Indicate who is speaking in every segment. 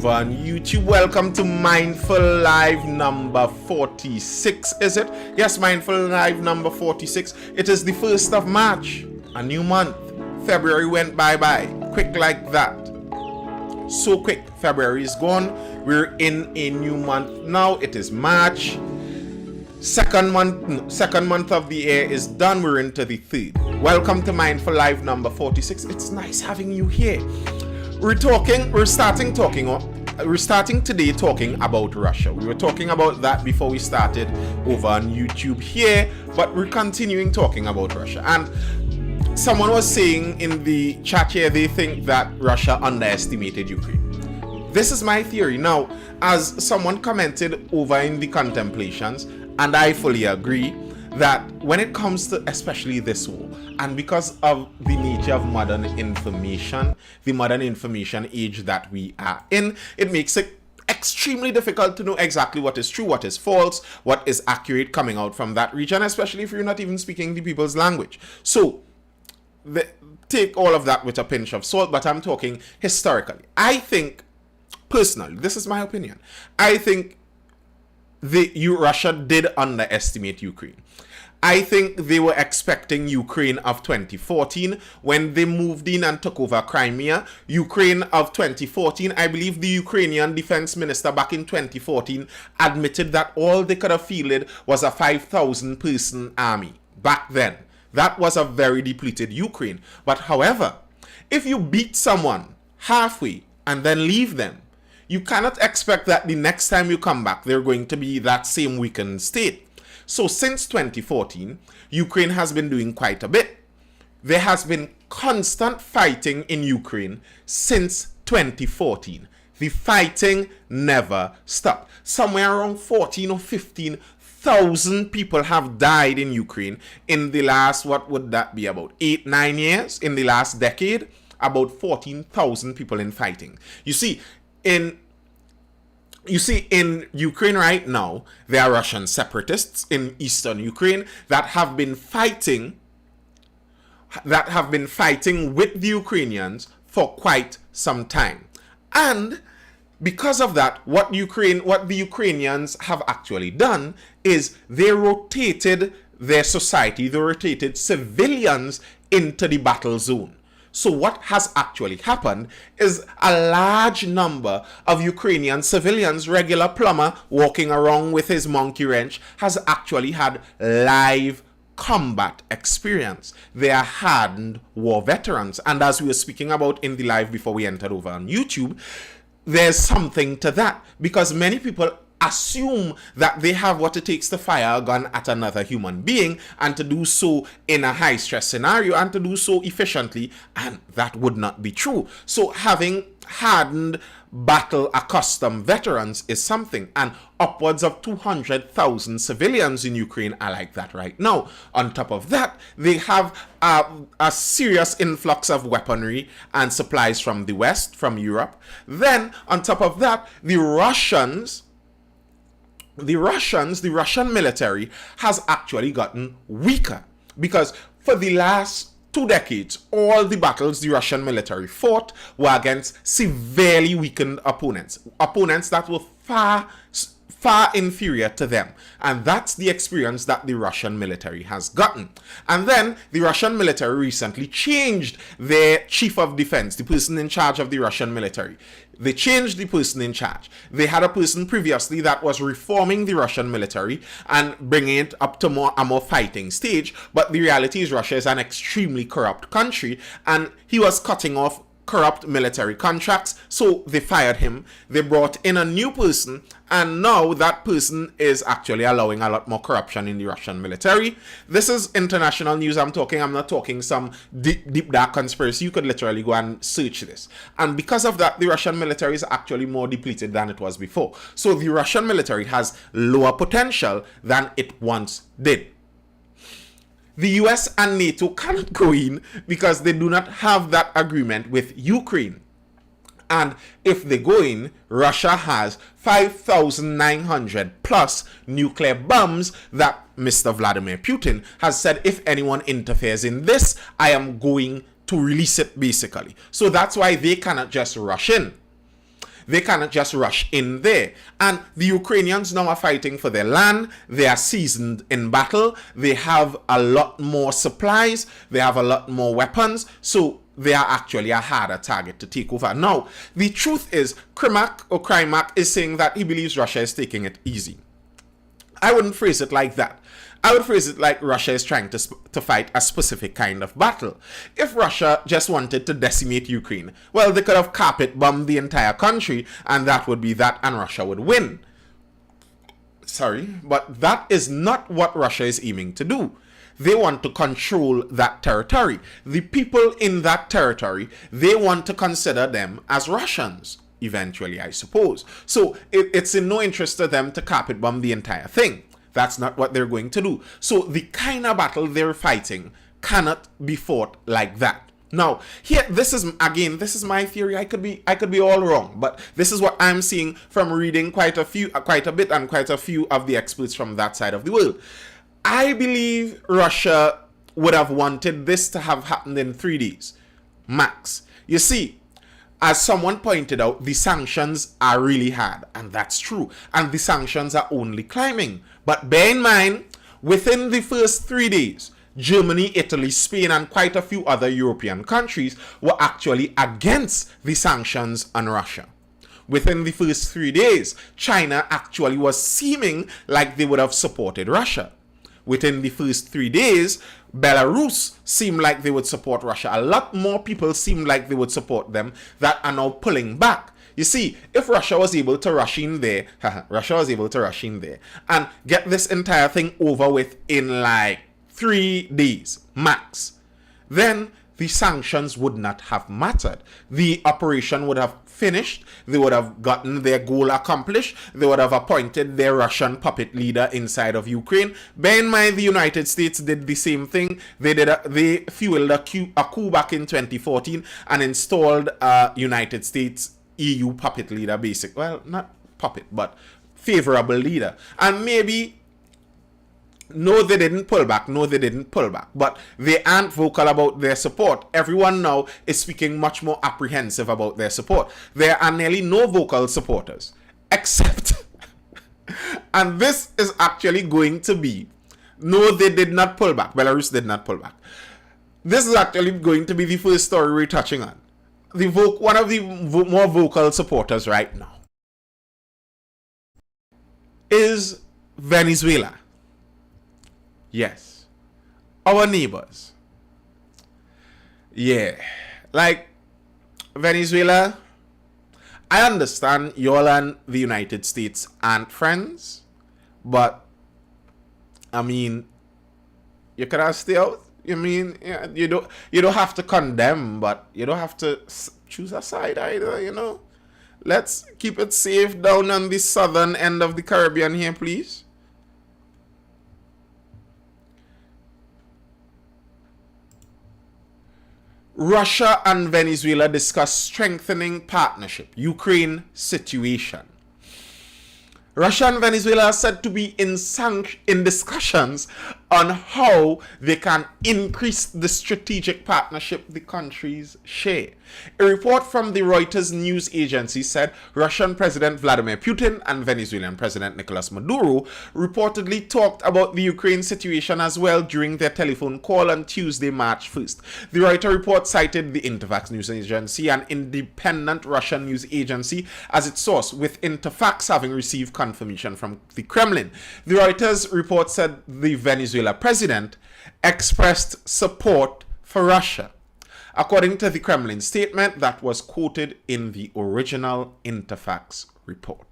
Speaker 1: over on YouTube. Welcome to Mindful Live number 46, is it? Yes, Mindful Live number 46. It is the 1st of March, a new month. February went bye-bye, quick like that. So quick, February is gone. We're in a new month now. It is March. Second month of the year is done. We're into the third. Welcome to Mindful Live number 46. It's nice having you here. We're starting today talking about Russia. We were talking about that before we started over on YouTube here, but we're continuing talking about Russia. And someone was saying in the chat here, they think that Russia underestimated Ukraine. This is my theory. Now, as someone commented over in the contemplations, and I fully agree, that when it comes to especially this war, and because of the nature of modern information, the modern information age that we are in, it makes it extremely difficult to know exactly what is true, what is false, what is accurate coming out from that region, especially if you're not even speaking the people's language. So, take all of that with a pinch of salt, but I'm talking historically. I think, personally, this is my opinion, I think Russia did underestimate Ukraine. I think they were expecting Ukraine of 2014 when they moved in and took over Crimea. Ukraine of 2014, I believe the Ukrainian defense minister back in 2014 admitted that all they could have fielded was a 5,000 person army back then. That was a very depleted Ukraine. But however, if you beat someone halfway and then leave them, you cannot expect that the next time you come back, they're going to be that same weakened state. So since 2014, Ukraine has been doing quite a bit. There has been constant fighting in Ukraine since 2014. The fighting never stopped. Somewhere around 14 or 15,000 people have died in Ukraine in the last, what would that be, about 8-9 years? In the last decade, about 14,000 people in fighting. You see, in Ukraine right now, there are Russian separatists in eastern Ukraine that have been fighting with the Ukrainians for quite some time. And because of that, what the Ukrainians have actually done is they rotated their society, they rotated civilians into the battle zone. So what has actually happened is a large number of Ukrainian civilians, regular plumber walking around with his monkey wrench, has actually had live combat experience. They are hardened war veterans. And as we were speaking about in the live before we entered over on YouTube, there's something to that, because many people assume that they have what it takes to fire a gun at another human being and to do so in a high stress scenario and to do so efficiently, and that would not be true. So having hardened battle accustomed veterans is something, and upwards of 200,000 civilians in Ukraine are like that right now. On top of that, they have a serious influx of weaponry and supplies from the West, from Europe. Then on top of that, the Russian military has actually gotten weaker, because for the last 2 decades, all the battles the Russian military fought were against severely weakened opponents that were far inferior to them. And that's the experience that the Russian military has gotten. And then the Russian military recently changed their chief of defense, the person in charge of the Russian military. They changed the person in charge. They had a person previously that was reforming the Russian military and bringing it up to a more fighting stage. But the reality is Russia is an extremely corrupt country, and he was cutting off corrupt military contracts, so they fired him. They brought in a new person, and now that person is actually allowing a lot more corruption in the Russian military. This is international news I'm not talking some deep dark conspiracy. You could literally go and search this. And because of that, the Russian military is actually more depleted than it was before. So the Russian military has lower potential than it once did. The US and NATO cannot go in because they do not have that agreement with Ukraine. And if they go in, Russia has 5,900 plus nuclear bombs that Mr. Vladimir Putin has said, if anyone interferes in this, I am going to release it, basically. So that's why they cannot just rush in. They cannot just rush in there. And the Ukrainians now are fighting for their land. They are seasoned in battle. They have a lot more supplies. They have a lot more weapons. So they are actually a harder target to take over. Now, the truth is, Krymak is saying that he believes Russia is taking it easy. I wouldn't phrase it like that. I would phrase it like Russia is trying to fight a specific kind of battle. If Russia just wanted to decimate Ukraine, well, they could have carpet bombed the entire country, and that would be that, and Russia would win. Sorry, but that is not what Russia is aiming to do. They want to control that territory. The people in that territory, they want to consider them as Russians, eventually, I suppose. So it's in no interest to them to carpet bomb the entire thing. That's not what they're going to do. So the kind of battle they're fighting cannot be fought like that. Now, here, this is my theory. I could be all wrong, but this is what I'm seeing from reading quite a bit and quite a few of the experts from that side of the world. I believe Russia would have wanted this to have happened in 3 days, max. You see, as someone pointed out, the sanctions are really hard, and that's true. And the sanctions are only climbing. But bear in mind, within the first 3 days, Germany, Italy, Spain, and quite a few other European countries were actually against the sanctions on Russia. Within the first 3 days, China actually was seeming like they would have supported Russia. Within the first 3 days, Belarus seemed like they would support Russia. A lot more people seemed like they would support them that are now pulling back. You see, if Russia was able to rush in there, and get this entire thing over with in like 3 days max, then the sanctions would not have mattered. The operation would have finished. They would have gotten their goal accomplished. They would have appointed their Russian puppet leader inside of Ukraine. Bear in mind, the United States did the same thing. They fueled a coup back in 2014 and installed a United States EU puppet leader, well, not puppet, but favorable leader. And maybe no, they didn't pull back. But they aren't vocal about their support. Everyone now is speaking much more apprehensive about their support. There are nearly no vocal supporters, except, and this is actually going to be, no, they did not pull back. Belarus did not pull back. This is actually going to be the first story we're touching on. One of the more vocal supporters right now is Venezuela. Yes, our neighbors. Yeah, like Venezuela, I understand y'all and the United States aren't friends, but I mean, you could have stay out. I mean, yeah, you don't have to condemn, but you don't have to choose a side either. You know, let's keep it safe down on the southern end of the Caribbean here, please. Russia and Venezuela discuss strengthening partnership. Ukraine situation. Russia and Venezuela are said to be in discussions on how they can increase the strategic partnership the countries share. A report from the Reuters news agency said Russian President Vladimir Putin and Venezuelan President Nicolas Maduro reportedly talked about the Ukraine situation as well during their telephone call on Tuesday, March 1st. The Reuters report cited the Interfax news agency, an independent Russian news agency, as its source, with Interfax having received confirmation from the Kremlin. The Reuters report said the Venezuela president expressed support for Russia, according to the Kremlin statement that was quoted in the original Interfax report.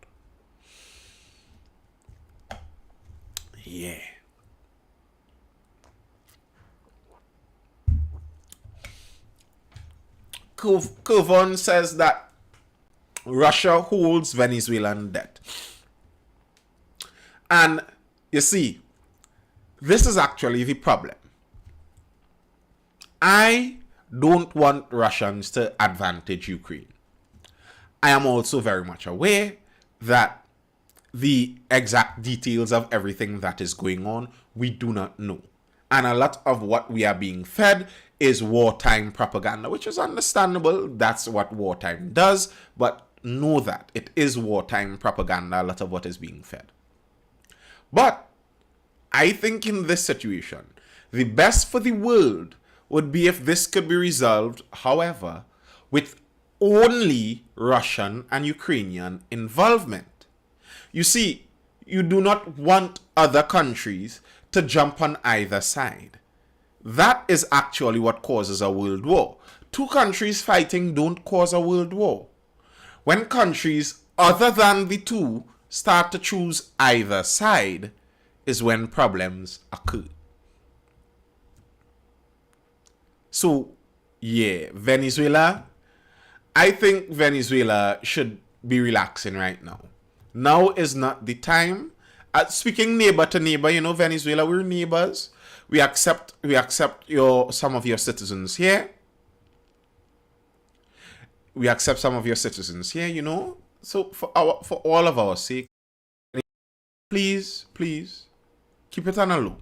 Speaker 1: Yeah. Kuvon says that Russia holds Venezuelan debt. And you see, this is actually the problem. I don't want Russians to advantage Ukraine. I am also very much aware that the exact details of everything that is going on, we do not know. And a lot of what we are being fed is wartime propaganda, which is understandable. That's what wartime does. But know that it is wartime propaganda, a lot of what is being fed. But I think in this situation, the best for the world would be if this could be resolved, however, with only Russian and Ukrainian involvement. You see, you do not want other countries to jump on either side. That is actually what causes a world war. Two countries fighting don't cause a world war. When countries other than the two start to choose either side is when problems occur. So, yeah, Venezuela, I think Venezuela should be relaxing right now. Now is not the time. Speaking neighbor to neighbor, Venezuela, we're neighbors. We accept some of your citizens here. We accept some of your citizens here, So for all of our sake, please, keep it on a low.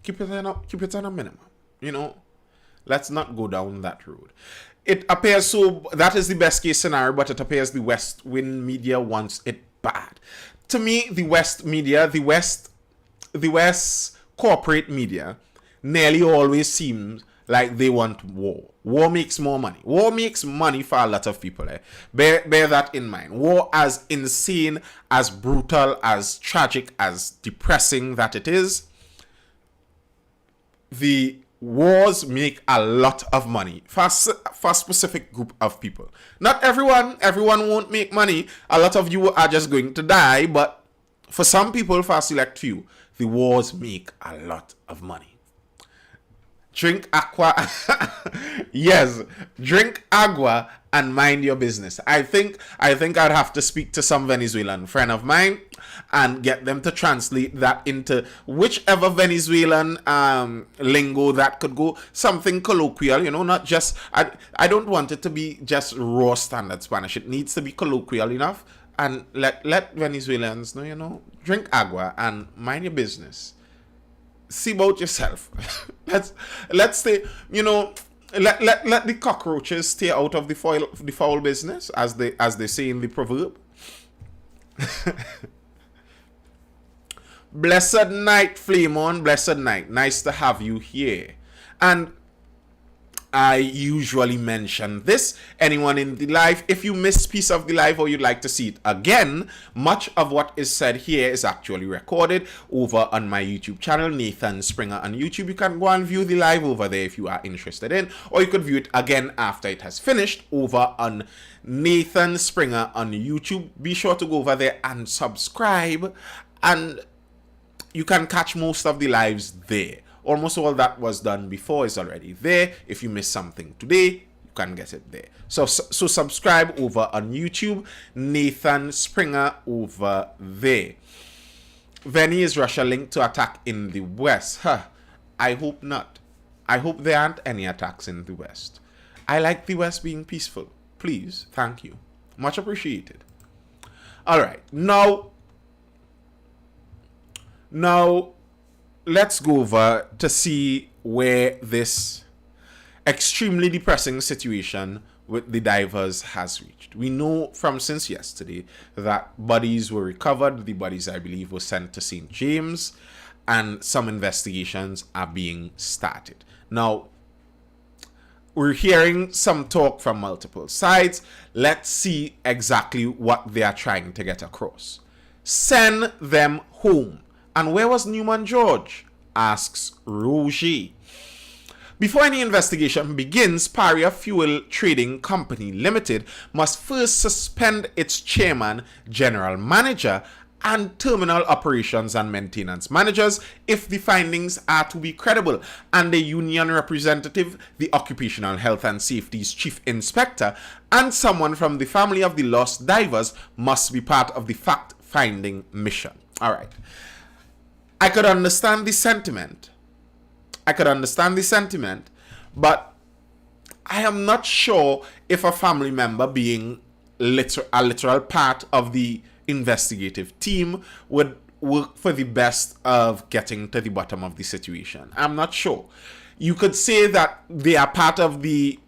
Speaker 1: Keep it on a minimum. Let's not go down that road. It appears so that is the best case scenario, but it appears the West Wing media wants it bad. To me, the West media, the West corporate media nearly always seems like they want war. War makes more money. War makes money for a lot of people. Bear that in mind. War, as insane, as brutal, as tragic, as depressing that it is, the wars make a lot of money for a specific group of people. Not everyone won't make money. A lot of you are just going to die, but for some people, for a select few, the wars make a lot of money. Drink aqua. Yes, drink agua and mind your business. I think I'd have to speak to some Venezuelan friend of mine and get them to translate that into whichever Venezuelan lingo that could go, something colloquial, not just, I don't want it to be just raw standard Spanish. It needs to be colloquial enough, and let Venezuelans know, drink agua and mind your business. See about yourself. let's stay, let the cockroaches stay out of the foul business, as they say in the proverb. Blessed night, Flamon. Blessed night. Nice to have you here. And I usually mention this. Anyone in the live, if you missed piece of the live or you'd like to see it again, much of what is said here is actually recorded over on my YouTube channel, Nathan Springer on YouTube. You can go and view the live over there if you are interested in, or you could view it again after it has finished over on Nathan Springer on YouTube. Be sure to go over there and subscribe, and you can catch most of the lives there. Almost all that was done before is already there. If you missed something today, you can get it there. So subscribe over on YouTube. Nathan Springer over there. Veni, is Russia linked to attack in the West? I hope not. I hope there aren't any attacks in the West. I like the West being peaceful. Please, thank you. Much appreciated. All right. Now, let's go over to see where this extremely depressing situation with the divers has reached. We know from since yesterday that bodies were recovered. The bodies, I believe, were sent to St. James, and some investigations are being started. Now, we're hearing some talk from multiple sides. Let's see exactly what they are trying to get across. Send them home. And where was Newman George? Asks Roger. Before any investigation begins, Paria Fuel Trading Company Limited must first suspend its chairman, general manager, and terminal operations and maintenance managers if the findings are to be credible, and the union representative, the Occupational Health and Safety's chief inspector, and someone from the family of the lost divers must be part of the fact-finding mission. All right. I could understand the sentiment, but I am not sure if a family member being a literal part of the investigative team would work for the best of getting to the bottom of the situation. I'm not sure. You could say that they are part of the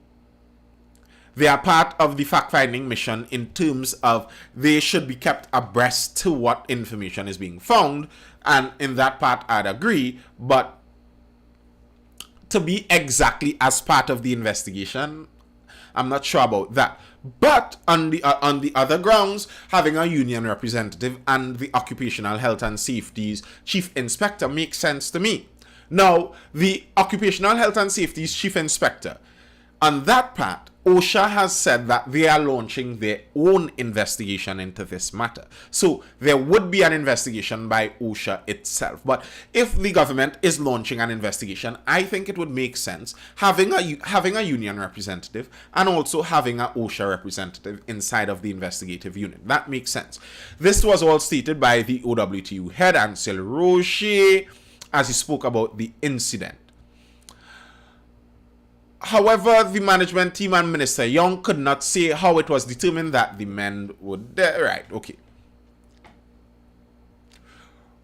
Speaker 1: They are part of the fact-finding mission in terms of they should be kept abreast to what information is being found, and in that part I'd agree, but to be exactly as part of the investigation, I'm not sure about that. But on the other grounds, having a union representative and the Occupational Health and Safety's chief inspector makes sense to me. Now, the Occupational Health and Safety's chief inspector, on that part, OSHA has said that they are launching their own investigation into this matter. So there would be an investigation by OSHA itself. But if the government is launching an investigation, I think it would make sense having a union representative and also having an OSHA representative inside of the investigative unit. That makes sense. This was all stated by the OWTU head, Ansel Rocher, as he spoke about the incident. However, the management team and Minister Young could not say how it was determined that the men would... Right, okay.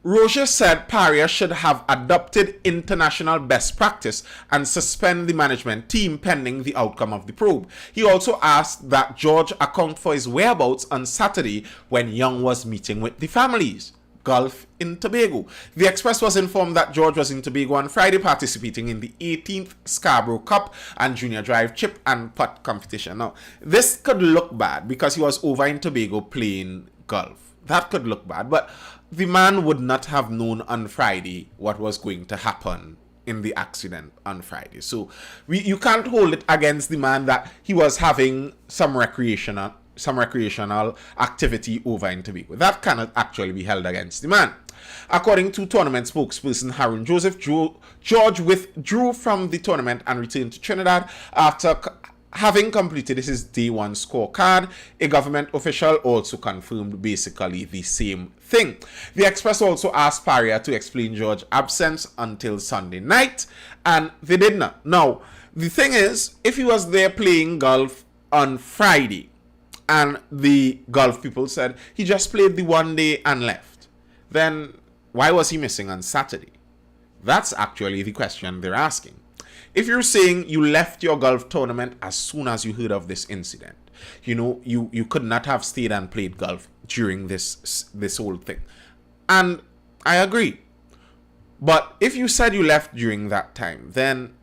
Speaker 1: Roger said Paria should have adopted international best practice and suspend the management team pending the outcome of the probe. He also asked that George account for his whereabouts on Saturday when Young was meeting with the families. Gulf in Tobago. The Express was informed that George was in Tobago on Friday participating in the 18th Scarborough Cup and Junior Drive chip and putt competition. Now, this could look bad because he was over in Tobago playing golf. That could look bad, but the man would not have known on Friday what was going to happen in the accident on Friday. So you can't hold it against the man that he was having some recreational activity over in Tobago. That cannot actually be held against the man. According to tournament spokesperson Harun Joseph, George withdrew from the tournament and returned to Trinidad after having completed his day one scorecard. A government official also confirmed basically the same thing. The Express also asked Paria to explain George's absence until Sunday night, and they did not. Now, the thing is, if he was there playing golf on Friday, and the golf people said he just played the one day and left, then why was he missing on Saturday? That's actually the question they're asking. If you're saying you left your golf tournament as soon as you heard of this incident, you could not have stayed and played golf during this whole thing. And I agree. But if you said you left during that time, then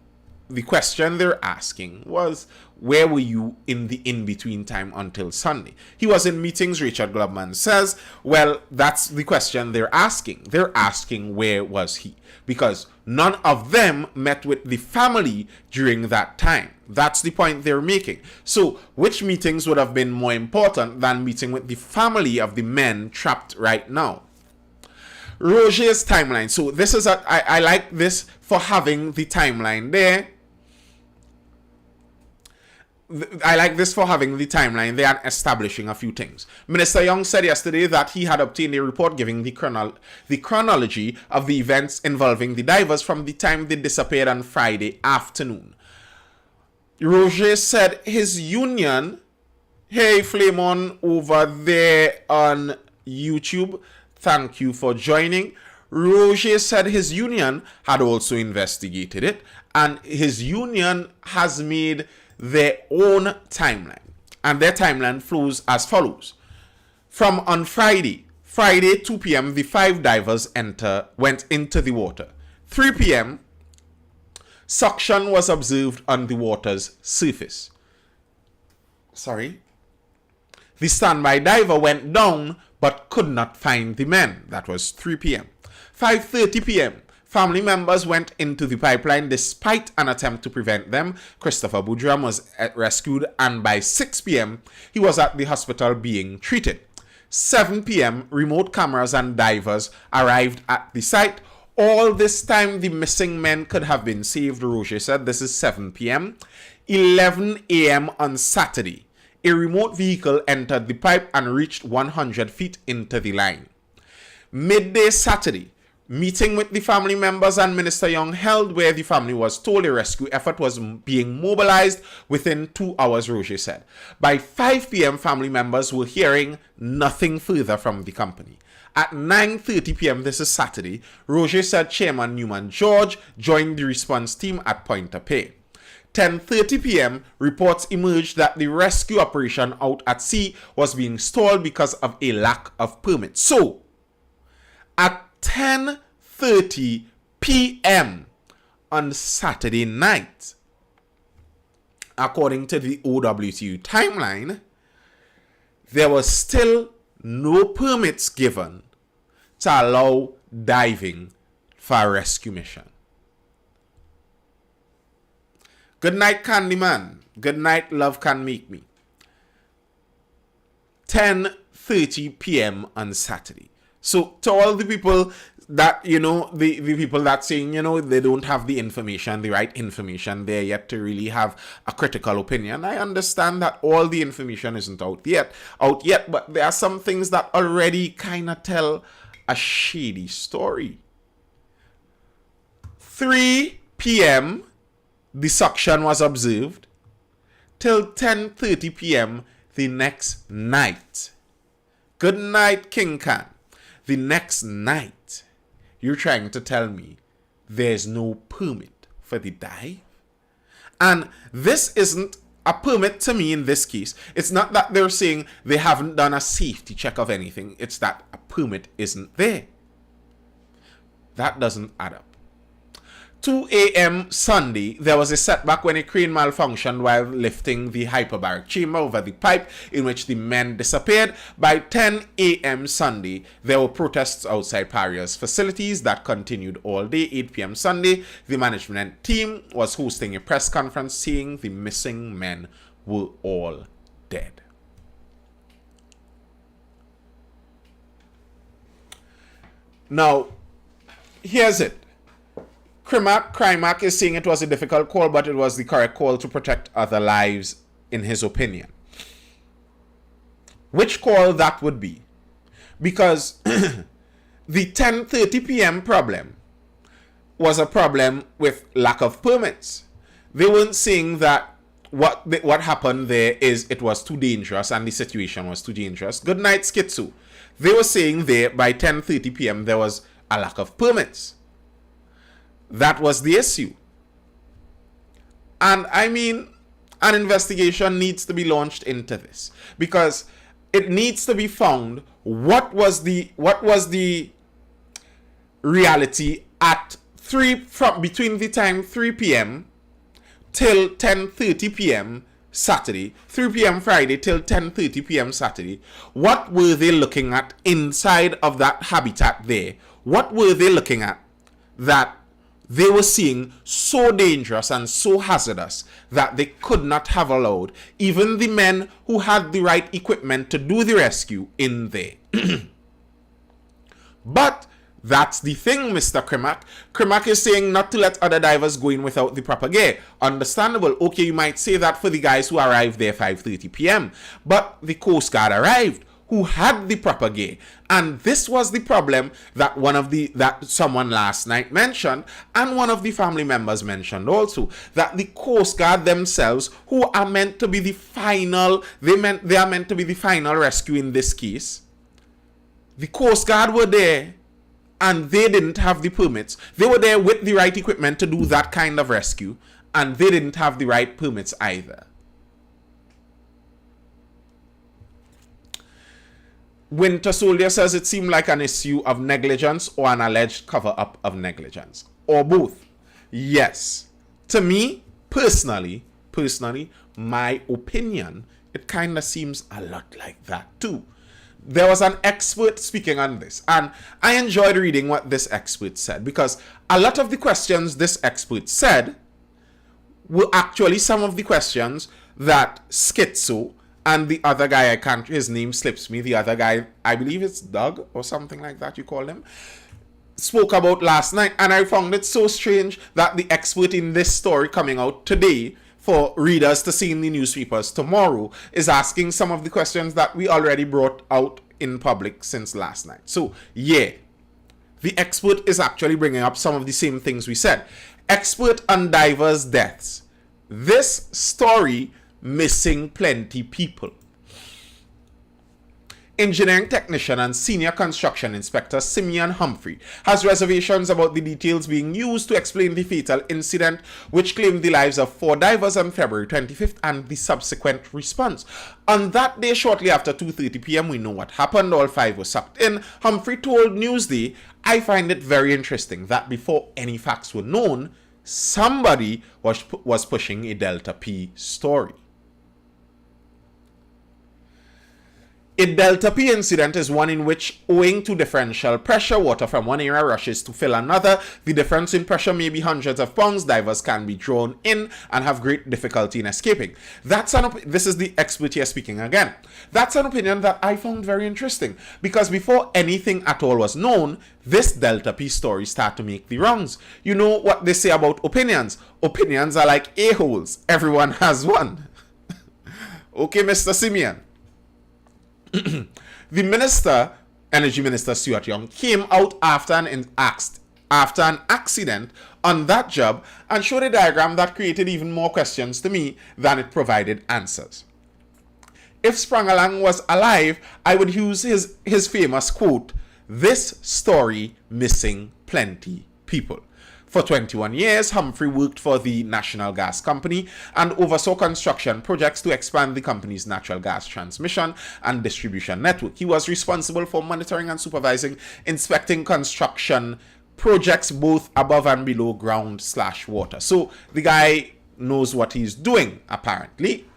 Speaker 1: the question they're asking was, where were you in the in-between time until Sunday? He was in meetings, Richard Glubman says. Well, that's the question they're asking. They're asking, where was he? Because none of them met with the family during that time. That's the point they're making. So, which meetings would have been more important than meeting with the family of the men trapped right now? Roger's timeline. So, this is I like this for having the timeline there. I like this for having the timeline there and establishing a few things. Minister Young said yesterday that he had obtained a report giving the chronology of the events involving the divers from the time they disappeared on Friday afternoon. Roger said his union, hey Flamon over there on YouTube, thank you for joining. Roger said his union had also investigated it, and his union has made their own timeline, and their timeline flows as follows. From on Friday 2 p.m. the 5 divers went into the water. 3 p.m. suction was observed on the water's surface. The standby diver went down but could not find the men. That was 3 p.m. 5:30 p.m. family members went into the pipeline despite an attempt to prevent them. Christopher Boudram was rescued, and by 6 p.m. he was at the hospital being treated. 7 p.m. remote cameras and divers arrived at the site. All this time the missing men could have been saved, Roger said. This is 7 p.m. 11 a.m. on Saturday, a remote vehicle entered the pipe and reached 100 feet into the line. Midday Saturday, meeting with the family members and Minister Young held where the family was told a rescue effort was being mobilized within 2 hours, Roger said. By 5 p.m., family members were hearing nothing further from the company. At 9:30 p.m., this is Saturday, Roger said Chairman Newman George joined the response team at Point-A-Pay. 10:30 p.m., reports emerged that the rescue operation out at sea was being stalled because of a lack of permits. So, at 10:30 p.m. on Saturday night, according to the OWTU timeline, there was still no permits given to allow diving for a rescue mission. Good night, Candyman. Good night, Love Can Make Me. 10:30 p.m. on Saturday. So to all the people that, the people that saying, they don't have the information, the right information, they're yet to really have a critical opinion. I understand that all the information isn't out yet, but there are some things that already kind of tell a shady story. 3 p.m., the suction was observed till 10:30 p.m. the next night. Good night, King Khan. The next night, you're trying to tell me there's no permit for the dive? And this isn't a permit to me in this case. It's not that they're saying they haven't done a safety check of anything. It's that a permit isn't there. That doesn't add up. 2 a.m. Sunday, there was a setback when a crane malfunctioned while lifting the hyperbaric chamber over the pipe in which the men disappeared. By 10 a.m. Sunday, there were protests outside Paria's facilities that continued all day. 8 p.m. Sunday, the management team was hosting a press conference saying the missing men were all dead. Now, here's it. Crimac is saying it was a difficult call, but it was the correct call to protect other lives, in his opinion. Which call that would be? Because the 10:30 p.m. problem was a problem with lack of permits. They weren't saying that what happened there is it was too dangerous and the situation was too dangerous. Good night, Schizo. They were saying there by 10:30 p.m. there was a lack of permits. That was the issue. And I mean, an investigation needs to be launched into this because it needs to be found what was the reality at between the time 3 p.m. till 10:30 p.m. Saturday, 3 p.m. Friday till 10:30 p.m. Saturday. What were they looking at inside of that habitat there? What were they looking at that they were seeing so dangerous and so hazardous that they could not have allowed even the men who had the right equipment to do the rescue in there? But that's the thing, Mr. Crimac. Crimac is saying not to let other divers go in without the proper gear. Understandable. Okay, you might say that for the guys who arrived there 5:30 p.m. But the Coast Guard arrived, who had the proper gear. And this was the problem that someone last night mentioned, and one of the family members mentioned also, that the Coast Guard themselves, who are meant to be the final, they are meant to be the final rescue in this case. The Coast Guard were there and they didn't have the permits. They were there with the right equipment to do that kind of rescue, and they didn't have the right permits either. Winter Soldier says it seemed like an issue of negligence or an alleged cover-up of negligence. Or both. Yes. To me, personally, my opinion, it kind of seems a lot like that too. There was an expert speaking on this, and I enjoyed reading what this expert said, because a lot of the questions this expert said were actually some of the questions that Schizo and the other guy, his name slips me, the other guy, I believe it's Doug or something like that you call him, spoke about last night. And I found it so strange that the expert in this story coming out today for readers to see in the newspapers tomorrow is asking some of the questions that we already brought out in public since last night. So yeah, the expert is actually bringing up some of the same things we said. Expert on divers' deaths. This story missing plenty people. Engineering technician and senior construction inspector Simeon Humphrey has reservations about the details being used to explain the fatal incident which claimed the lives of 4 divers on February 25th and the subsequent response. On that day, shortly after 2:30 p.m., we know what happened. All 5 were sucked in. Humphrey told Newsday, "I find it very interesting that before any facts were known, somebody was pushing a Delta P story." A Delta P incident is one in which, owing to differential pressure, water from one area rushes to fill another. The difference in pressure may be hundreds of pounds. Divers can be drawn in and have great difficulty in escaping. This is the expert here speaking again. That's an opinion that I found very interesting, because before anything at all was known, this Delta P story started to make the rounds. You know what they say about opinions? Opinions are like a-holes. Everyone has one. Okay, Mr. Simeon. The minister, Energy Minister Stuart Young, came out after an accident on that job and showed a diagram that created even more questions to me than it provided answers. If Sprangalang was alive, I would use his famous quote, "This story missing plenty people." For 21 years, Humphrey worked for the National Gas Company and oversaw construction projects to expand the company's natural gas transmission and distribution network. He was responsible for monitoring and supervising, inspecting construction projects both above and below ground/water. So the guy knows what he's doing, apparently.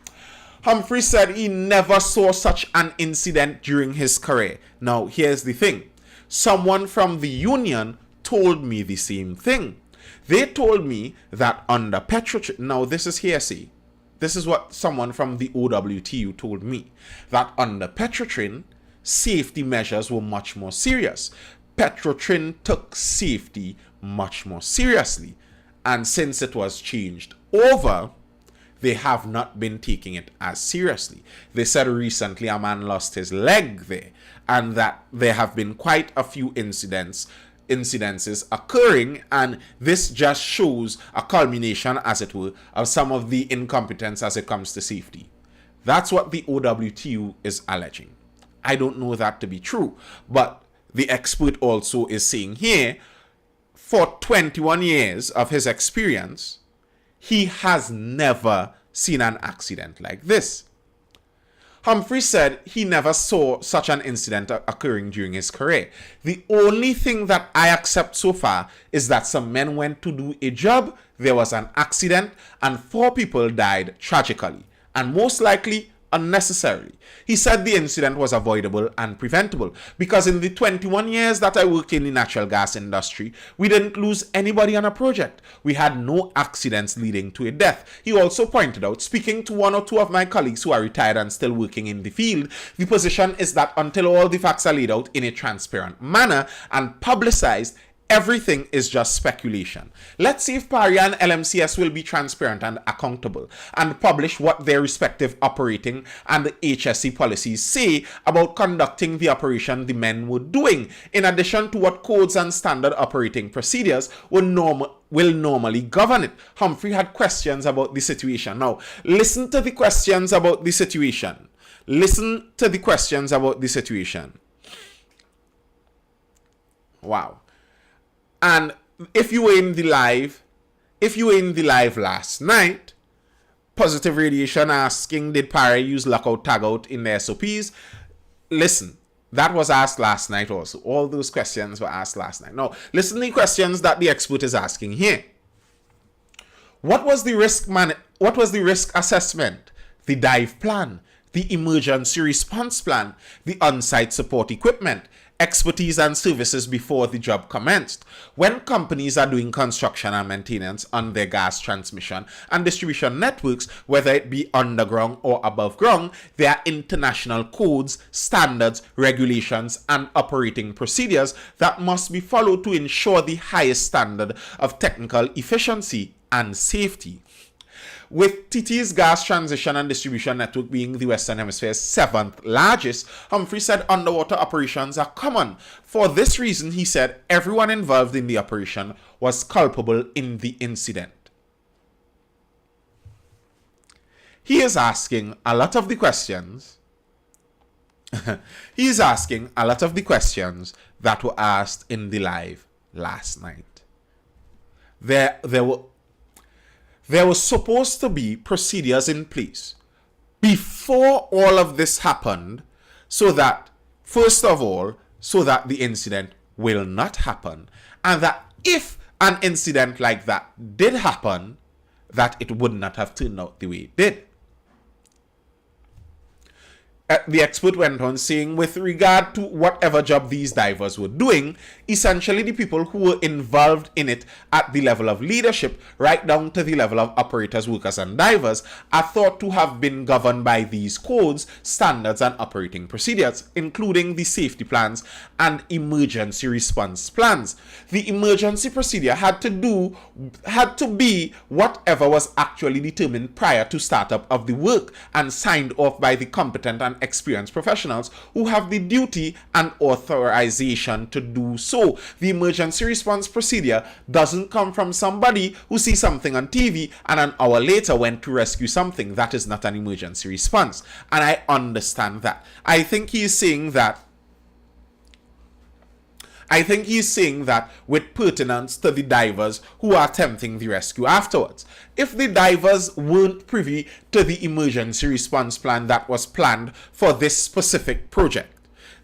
Speaker 1: Humphrey said he never saw such an incident during his career. Now, here's the thing. Someone from the union told me the same thing. They told me that under Petrotrin, now this is hearsay. This is what someone from the OWTU told me, that under Petrotrin, safety measures were much more serious. Petrotrin took safety much more seriously. And since it was changed over, they have not been taking it as seriously. They said recently a man lost his leg there, and that there have been quite a few incidences occurring, and this just shows a culmination, as it were, of some of the incompetence as it comes to safety. That's what the OWTU is alleging. I don't know that to be true, but the expert also is saying here, for 21 years of his experience, he has never seen an accident like this. Humphrey said he never saw such an incident occurring during his career. The only thing that I accept so far is that some men went to do a job, there was an accident, and 4 people died tragically, and most likely unnecessarily. He said the incident was avoidable and preventable because in the 21 years that I worked in the natural gas industry, we didn't lose anybody on a project. We had no accidents leading to a death. He also pointed out, speaking to 1 or 2 of my colleagues who are retired and still working in the field, the position is that until all the facts are laid out in a transparent manner and publicized, everything is just speculation. Let's see if PARI and LMCS will be transparent and accountable and publish what their respective operating and the HSE policies say about conducting the operation the men were doing, in addition to what codes and standard operating procedures will normally govern it. Humphrey had questions about the situation. Now, listen to the questions about the situation. Listen to the questions about the situation. Wow. And if you were in the live last night, Positive Radiation asking, did PARI use lockout tagout in their SOPs? Listen, that was asked last night also. All those questions were asked last night. Now, listen to the questions that the expert is asking here. What was the risk assessment, the dive plan, the emergency response plan, the on-site support equipment, expertise and services before the job commenced? When companies are doing construction and maintenance on their gas transmission and distribution networks, whether it be underground or above ground, there are international codes, standards, regulations, and operating procedures that must be followed to ensure the highest standard of technical efficiency and safety. With TT's gas transition and distribution network being the Western Hemisphere's 7th largest, Humphrey said underwater operations are common. For this reason, he said everyone involved in the operation was culpable in the incident. He is asking a lot of the questions He's asking a lot of the questions that were asked in the live last night. There was supposed to be procedures in place before all of this happened, so that, first of all, so that the incident will not happen, and that if an incident like that did happen, that it would not have turned out the way it did. The expert went on saying, with regard to whatever job these divers were doing, essentially the people who were involved in it at the level of leadership, right down to the level of operators, workers, and divers, are thought to have been governed by these codes, standards, and operating procedures, including the safety plans and emergency response plans. The emergency procedure had to be whatever was actually determined prior to startup of the work and signed off by the competent and experienced professionals who have the duty and authorization to do so. The emergency response procedure doesn't come from somebody who sees something on TV and an hour later went to rescue something. That is not an emergency response. And I understand that. I think he's saying that with pertinence to the divers who are attempting the rescue afterwards. If the divers weren't privy to the emergency response plan that was planned for this specific project,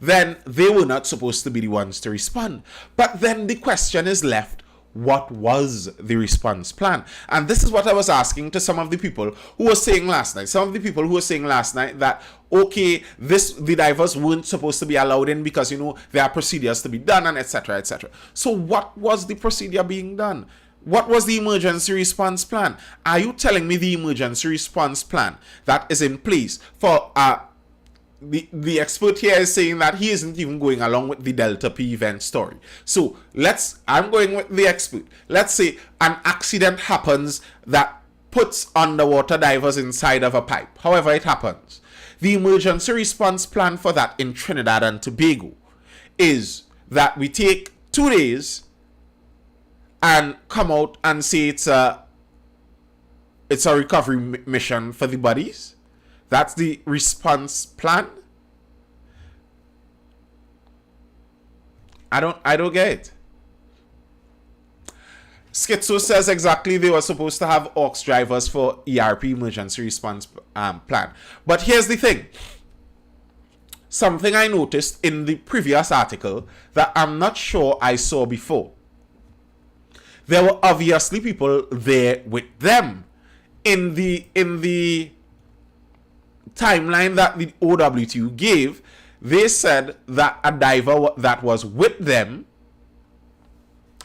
Speaker 1: then they were not supposed to be the ones to respond. But then the question is left, what was the response plan? And this is what I was asking to some of the people who were saying last night. Some of the people who were saying last night that, okay, the divers weren't supposed to be allowed in because, there are procedures to be done and etc., etc. So what was the procedure being done? What was the emergency response plan? Are you telling me the emergency response plan that is in place for the expert here is saying that he isn't even going along with the Delta P event story. So I'm going with the expert. Let's say an accident happens that puts underwater divers inside of a pipe. However it happens. The emergency response plan for that in Trinidad and Tobago is that we take 2 days and come out and say it's a recovery mission for the bodies. That's the response plan. I don't get it. Schizo says exactly they were supposed to have aux drivers for ERP, emergency response plan. But here's the thing. Something I noticed in the previous article that I'm not sure I saw before. There were obviously people there with them. In the timeline that the OWTU gave, they said that a diver that was with them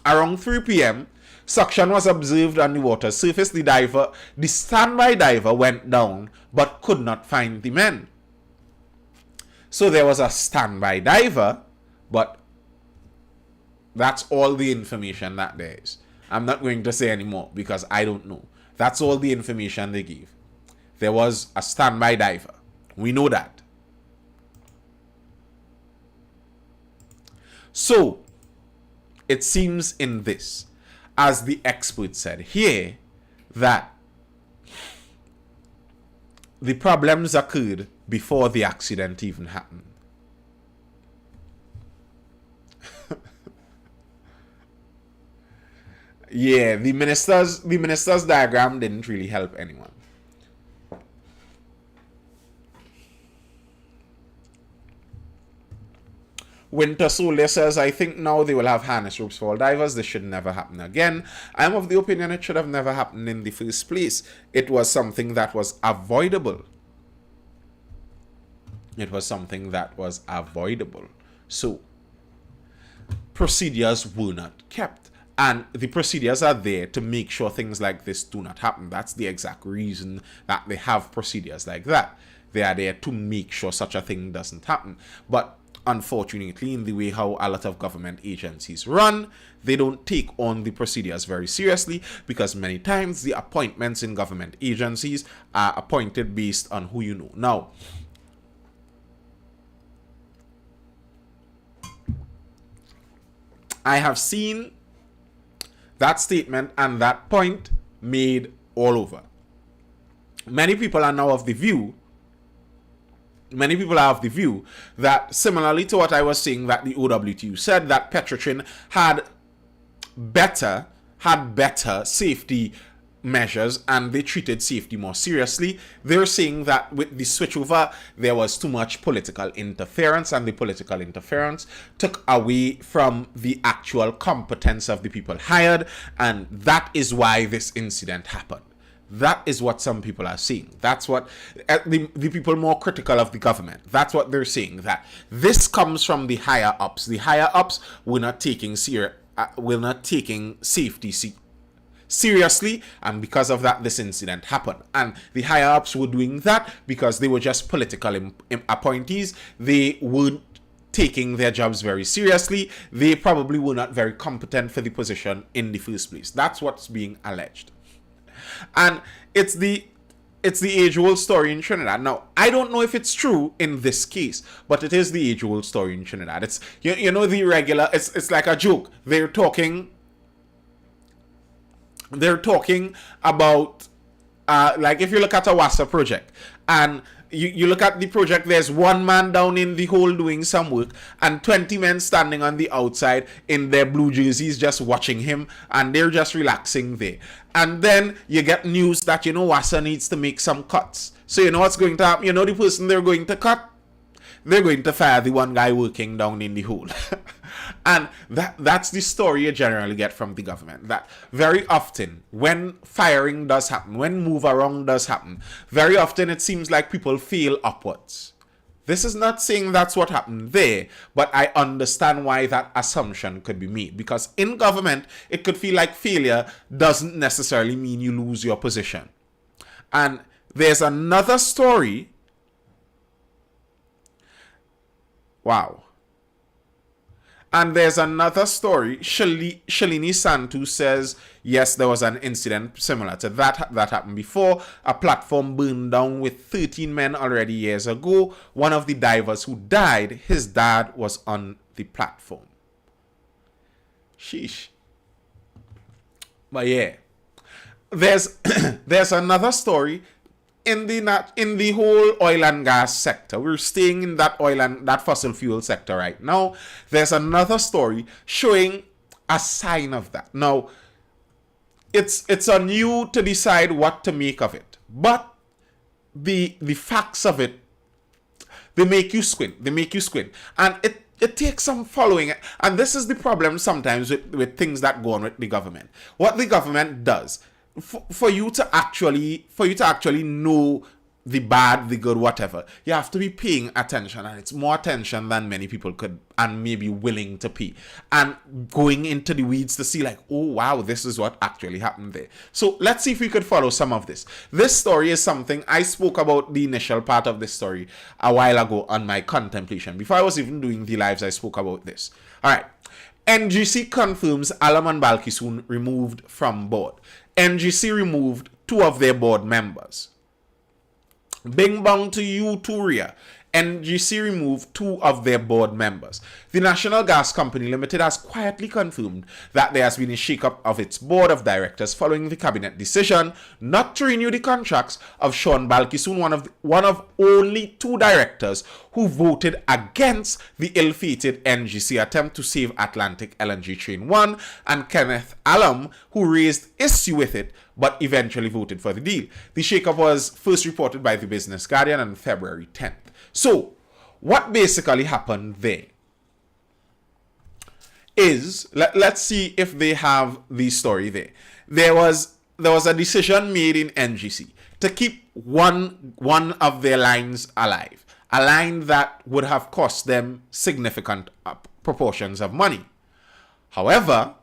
Speaker 1: around 3 p.m. suction was observed on the water surface. The standby diver went down but could not find the men. So there was a standby diver, but that's all the information that there is. I'm not going to say anymore because I don't know. That's all the information they gave. There was a standby diver. We know that. So, it seems in this, as the expert said here, that the problems occurred before the accident even happened. Yeah, the minister's diagram didn't really help anyone. Winter Solar says, I think now they will have harness ropes for all divers. This should never happen again. I am of the opinion it should have never happened in the first place. It was something that was avoidable. It was something that was avoidable. So, procedures were not kept. And the procedures are there to make sure things like this do not happen. That's the exact reason that they have procedures like that. They are there to make sure such a thing doesn't happen. But unfortunately, in the way how a lot of government agencies run, they don't take on the procedures very seriously, because many times the appointments in government agencies are appointed based on who you know. Now, I have seen that statement and that point made all over. Many people are now of the view many people have the view that, similarly to what I was saying that the OWTU said, that Petrotrin had better safety measures and they treated safety more seriously. They're saying that with the switchover, there was too much political interference, and the political interference took away from the actual competence of the people hired, and that is why this incident happened. That is what some people are saying. That's what the people more critical of the government, that's what they're saying, that this comes from the higher ups. The higher ups were not taking safety seriously, and because of that, this incident happened. And the higher ups were doing that because they were just political appointees. They weren't taking their jobs very seriously. They probably were not very competent for the position in the first place. That's what's being alleged. And it's the age-old story in Trinidad. Now, I don't know if it's true in this case, but it is the age-old story in Trinidad. It's you know the regular. It's like a joke. They're talking about like if you look at a WASA project and you look at the project, there's one man down in the hole doing some work and 20 men standing on the outside in their blue jerseys just watching him, and they're just relaxing there. And then you get news that, WASA needs to make some cuts. So you know what's going to happen? The person they're going to cut? They're going to fire the one guy working down in the hole. And that's the story you generally get from the government. That very often, when firing does happen, when move around does happen, very often it seems like people fail upwards. This is not saying that's what happened there, but I understand why that assumption could be made. Because in government, it could feel like failure doesn't necessarily mean you lose your position. And there's another story. Wow. And there's another story. Shalini Santu says, yes, there was an incident similar to that happened before. A platform burned down with 13 men already years ago. One of the divers who died, his dad was on the platform. Sheesh. But yeah, there's another story. In the whole oil and gas sector, we're staying in that that fossil fuel sector right now. There's another story showing a sign of that. Now, it's on you to decide what to make of it, but the facts of it, they make you squint. And it takes some following. And this is the problem sometimes with things that go on with the government. What the government does, for you to actually know the bad, the good, whatever, you have to be paying attention, and it's more attention than many people could and maybe willing to pay, and going into the weeds to see like, oh wow, this is what actually happened there. So let's see if we could follow some of this. This story is something I spoke about, the initial part of this story, a while ago on my contemplation. Before I was even doing the lives, I spoke about this. All right. NGC confirms Alam and Balkisoon removed from board. NGC removed 2 of their board members. Bing bong to you, Turia. NGC removed 2 of their board members. The National Gas Company Limited has quietly confirmed that there has been a shake-up of its board of directors following the cabinet decision not to renew the contracts of Sean Balkisoon, one of only 2 directors who voted against the ill-fated NGC attempt to save Atlantic LNG Train 1, and Kenneth Alam, who raised issue with it but eventually voted for the deal. The shake-up was first reported by the Business Guardian on February 10th. So, what basically happened there is, let's see if they have the story there. There was a decision made in NGC to keep one of their lines alive, a line that would have cost them significant proportions of money. However,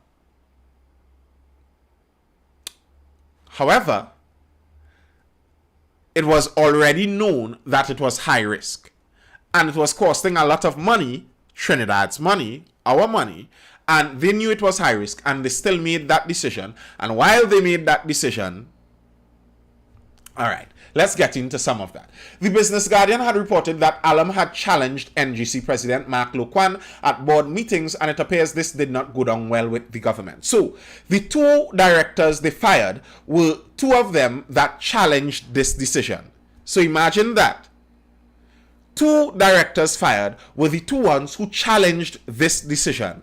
Speaker 1: it was already known that it was high risk and it was costing a lot of money, Trinidad's money, our money, and they knew it was high risk and they still made that decision. And while they made that decision, all right, let's get into some of that. The Business Guardian had reported that Alam had challenged NGC President Mark Loquan at board meetings, and it appears this did not go down well with the government. So, the 2 directors they fired were 2 of them that challenged this decision. So imagine that. Two directors fired were the two ones who challenged this decision.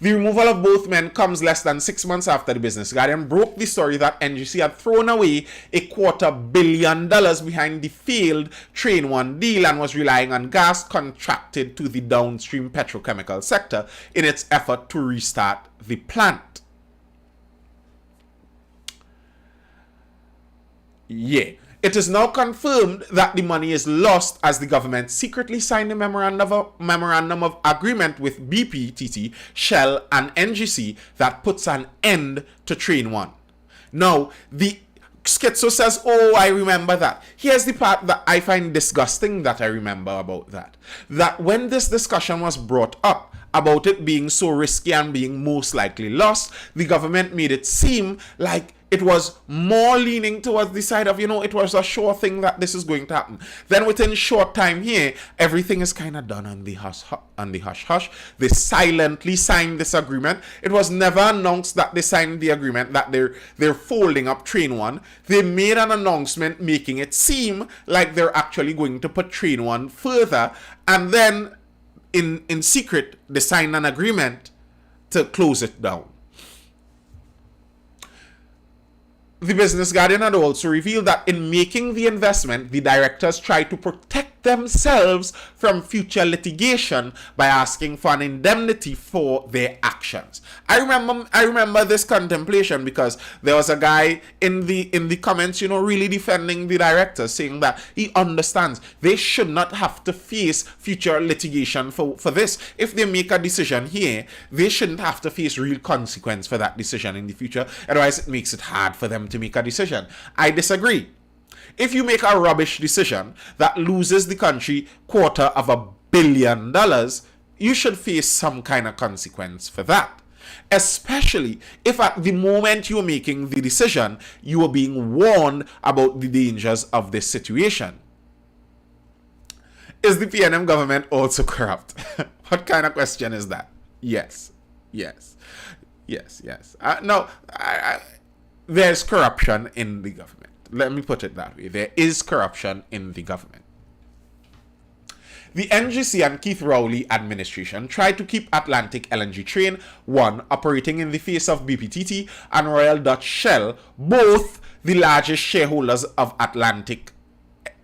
Speaker 1: The removal of both men comes less than 6 months after the Business Guardian broke the story that NGC had thrown away $250 million behind the failed Train 1 deal and was relying on gas contracted to the downstream petrochemical sector in its effort to restart the plant. Yeah. It is now confirmed that the money is lost as the government secretly signed a memorandum of agreement with BPTT, Shell, and NGC that puts an end to Train 1. Now, the Schizo says, oh, I remember that. Here's the part that I find disgusting that I remember about that. That when this discussion was brought up about it being so risky and being most likely lost, the government made it seem like it was more leaning towards the side of, it was a sure thing that this is going to happen. Then within short time here, everything is kind of done on the hush-hush. They silently signed this agreement. It was never announced that they signed the agreement, that they're folding up Train 1. They made an announcement making it seem like they're actually going to put Train 1 further. And then, in secret, they signed an agreement to close it down. The Business Guardian had also revealed that in making the investment, the directors tried to protect themselves from future litigation by asking for an indemnity for their actions. I remember this contemplation because there was a guy in the comments, really defending the directors, saying that he understands they should not have to face future litigation for this. If they make a decision here, they shouldn't have to face real consequence for that decision in the future. Otherwise, it makes it hard for them to make a decision. I disagree. If you make a rubbish decision that loses the country $250 million, you should face some kind of consequence for that. Especially if at the moment you're making the decision, you are being warned about the dangers of this situation. Is the PNM government also corrupt? What kind of question is that? Yes. No, there's corruption in the government. Let me put it that way. There is corruption in the government. The NGC and Keith Rowley administration tried to keep Atlantic LNG Train 1 operating in the face of BPTT and Royal Dutch Shell, both the largest shareholders of Atlantic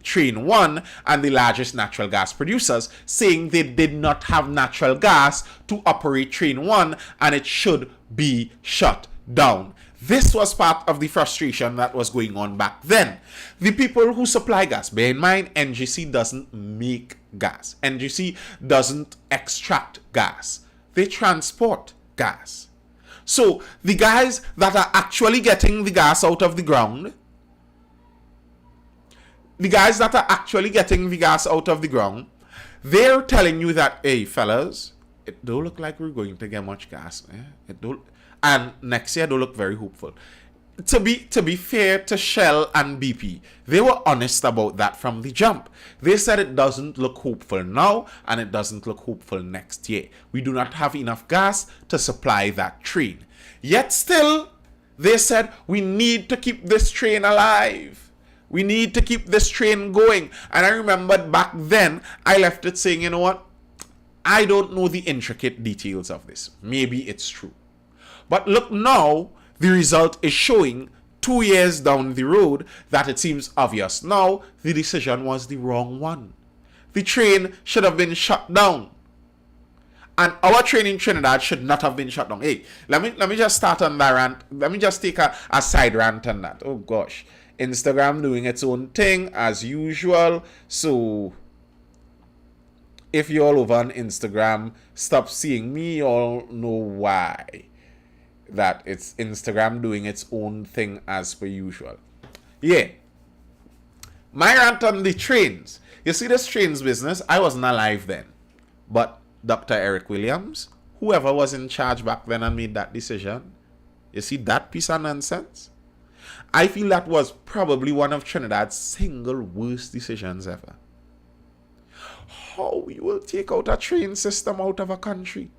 Speaker 1: Train 1 and the largest natural gas producers, saying they did not have natural gas to operate Train 1 and it should be shut down. This was part of the frustration that was going on back then. The people who supply gas, bear in mind, NGC doesn't make gas. NGC doesn't extract gas. They transport gas. So the guys that are actually getting the gas out of the ground, they're telling you that, hey, fellas, it don't look like we're going to get much gas. And next year, don't look very hopeful. To be fair to Shell and BP, they were honest about that from the jump. They said it doesn't look hopeful now, and it doesn't look hopeful next year. We do not have enough gas to supply that train. Yet still, they said, we need to keep this train alive. We need to keep this train going. And I remembered back then, I left it saying, you know what? I don't know the intricate details of this. Maybe it's true. But look now, the result is showing 2 years down the road that it seems obvious now the decision was the wrong one. The train should have been shut down. And our train in Trinidad should not have been shut down. Hey, let me just start on that rant. Let me just take a side rant on that. Oh gosh. Instagram doing its own thing as usual. So if you're all over on Instagram, stop seeing me. You all know why. That it's Instagram doing its own thing as per usual. Yeah. My rant on the trains. You see this trains business, I wasn't alive then. But Dr. Eric Williams, whoever was in charge back then and made that decision, you see that piece of nonsense? I feel that was probably one of Trinidad's single worst decisions ever. How you will take out a train system out of a country?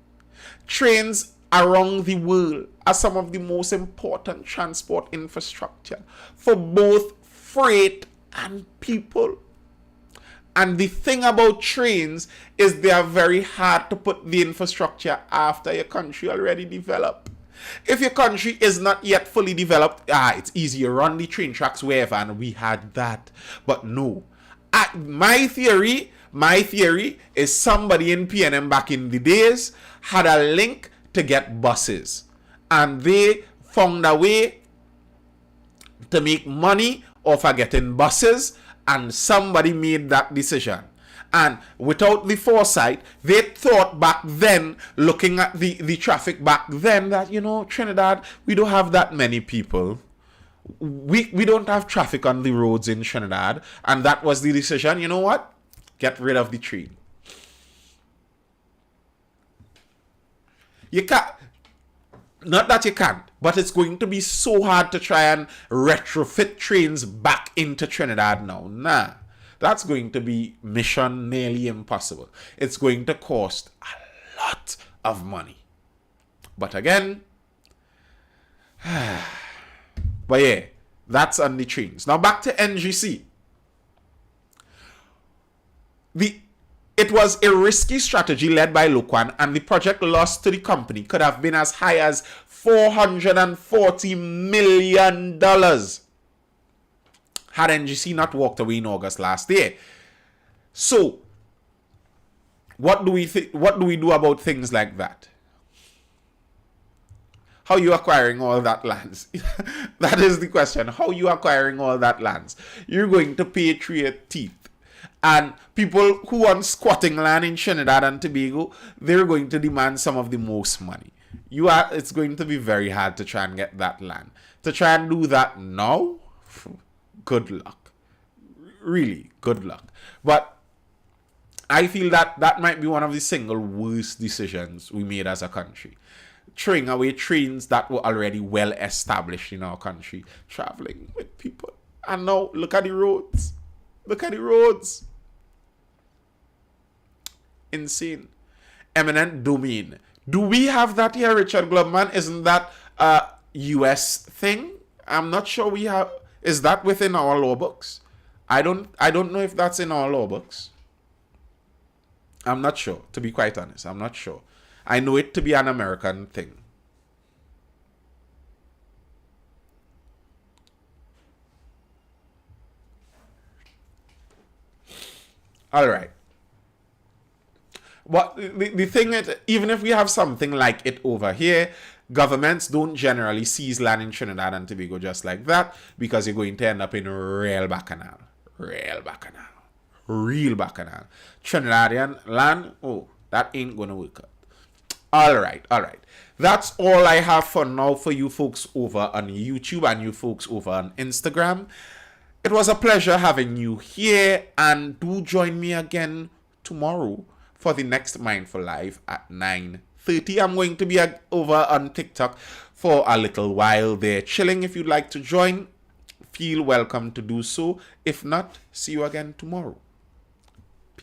Speaker 1: Trains around the world are some of the most important transport infrastructure for both freight and people. And the thing about trains is they are very hard to put the infrastructure after your country already developed. If your country is not yet fully developed, it's easy. You run the train tracks wherever, and we had that. But no. My theory is somebody in PNM back in the days had a link to get buses. And they found a way to make money off of getting buses, and somebody made that decision. And without the foresight, they thought back then, looking at the traffic back then, that, Trinidad, we don't have that many people. We don't have traffic on the roads in Trinidad. And that was the decision. You know what? Get rid of the train. You can't. Not that you can't, but it's going to be so hard to try and retrofit trains back into Trinidad now. Nah. That's going to be mission nearly impossible. It's going to cost a lot of money. But again, but yeah, that's on the trains. Now back to NGC. It was a risky strategy led by Luqwan, and the project loss to the company could have been as high as $440 million. Had NGC not walked away in August last year. So, what do we do about things like that? How are you acquiring all that lands? That is the question. How are you acquiring all that lands? You're going to pay through your teeth. And people who want squatting land in Trinidad and Tobago, they're going to demand some of the most money. It's going to be very hard to try and get that land. To try and do that now, good luck. Really, good luck. But I feel that might be one of the single worst decisions we made as a country. Throwing away trains that were already well established in our country, traveling with people. And now, look at the roads. Look at the roads. Insane. Eminent domain. Do we have that here, Richard Glubman? Isn't that a US thing? I'm not sure we have. Is that within our law books? I don't know if that's in our law books. I'm not sure, to be quite honest. I'm not sure. I know it to be an American thing. All right. But the thing is, even if we have something like it over here, governments don't generally seize land in Trinidad and Tobago just like that, because you're going to end up in real bacchanal. Real bacchanal. Real bacchanal. Trinidadian land, that ain't going to work out. All right. That's all I have for now for you folks over on YouTube and you folks over on Instagram. It was a pleasure having you here, and do join me again tomorrow for the next Mindful Live at 9:30. I'm going to be over on TikTok for a little while there, chilling. If you'd like to join, feel welcome to do so. If not, see you again tomorrow.